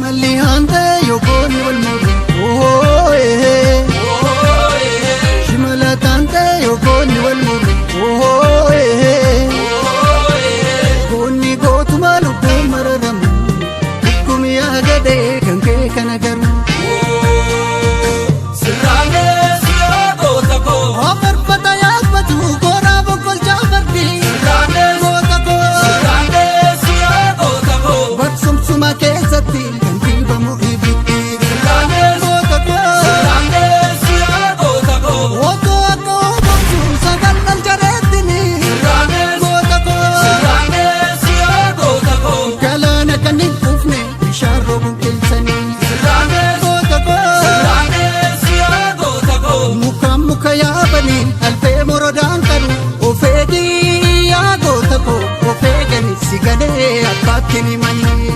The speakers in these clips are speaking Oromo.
shimalli hante yokoonni wal muru shimala tante yokoonni wal muru goonni gootuma lubbuun mararamu guyyaa gadee kan kee kana garu Omarfata yaabatu koraa bokkolchaa fardi Barsumsuma keessatti kan dhiibamu ibitti Otoo akka oomomsuun sagannan jareettini Galaana kan hin dhufne bishaan roobuun keelsanii Muka yaabanii alfee morodaan qabu ofeegii yaa goota koo ofeegani si galee abbaatti ni manii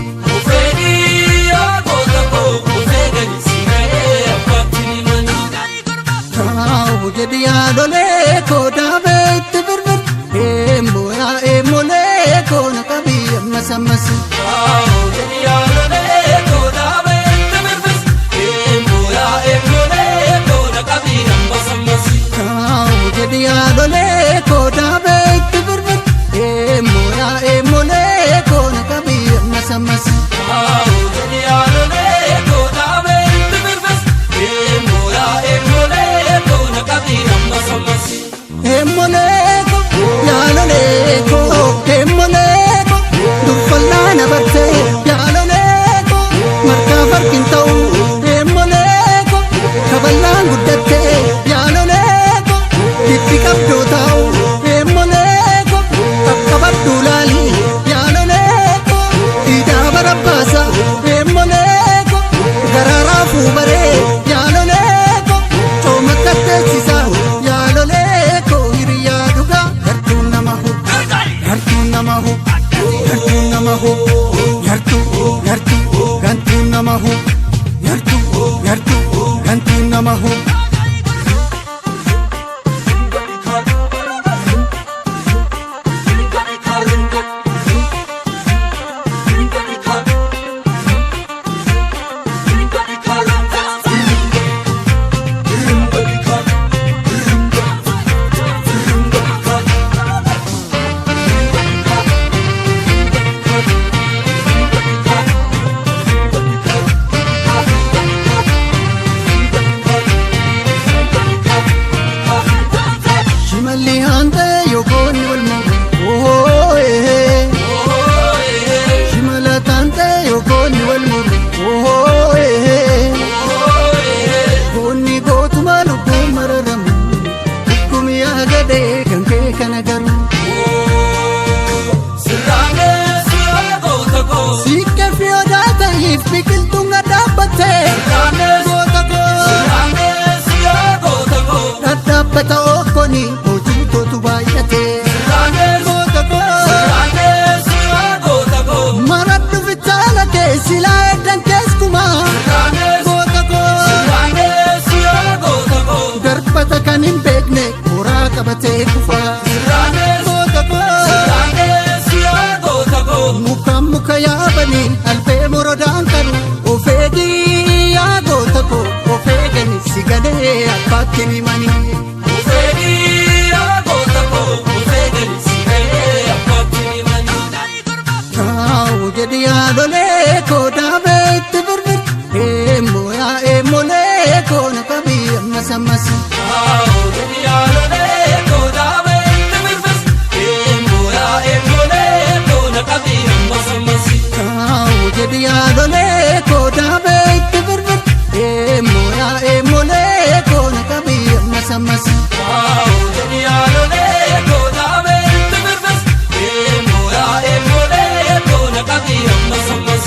Kaawu jedhi yaalolee koo daabee itti birbir eemmoo yaa eemmolee koo na qabii ammas ammas Kaawu jedhi yaalolee koo daabee itti birbir eemmoo yaa eemmolee koo na qabii ammas ammas Kaawu jedhi yaalolee koo daabee itti birbir eemmoo yaa eemmolee koo na qabii ammas ammas Kaawu jedhi yaalolee koo daabee itti birbir eemmoo yaa eemmolee koo na qabii ammas ammas Eemmolee koo yaalolee koo eemmolee koo duffallaa na bartee yaalolee koo margaa farkin ta'u eemmolee koo kaballaan guddattee yaalolee koo dibbi qabdoo taa'u eemmolee koo qaqqabadhuu laalii yaalolee koo dhiidaa barabbaasa eemmolee koo garaaraafuu baree yaalolee koo cooma katteessisa yaalolee koo hiriyaa dhugaa gartuun nama hu gartuun nama hu gartuun nama hu gartuu gartuu gantuun nama hu gartuu gartuu gantuun nama hu Shimalli hante yokoonni wal muru shimala tante yokoonni wal muru goonni gootuma lubbuun mararamu guyyaa gadee kan kee kana garu Siiqqee fi odaa ta'eef biqiltuun dhadhaabbattee dhadhaabbata okkoni hojiitotu baay'atee maradhu fitaala kee silaa eddan keessumaa darbata kan hin beekne horaa qabatee kufaa muka yaabanii alfee morodaan qabu ofeegii yaa goota koo ofeegani si galee abbaatti ni manii Kaawu jedhi yaalolee koo daabee itti birbir eemmoo yaa eemmolee koo na qabii ammas ammas Kaawu jedhi yaalolee koo daabee itti birbir eemmoo yaa eemmolee koo na qabii ammas ammas Kaawu jedhi yaalolee koo daabee itti birbir eemmoo yaa eemmolee koo na qabii ammas ammas Kaawu jedhi yaalolee koo daabee itti birbir eemmoo yaa eemmolee koo na qabii ammas ammas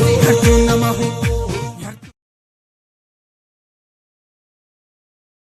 Arjuna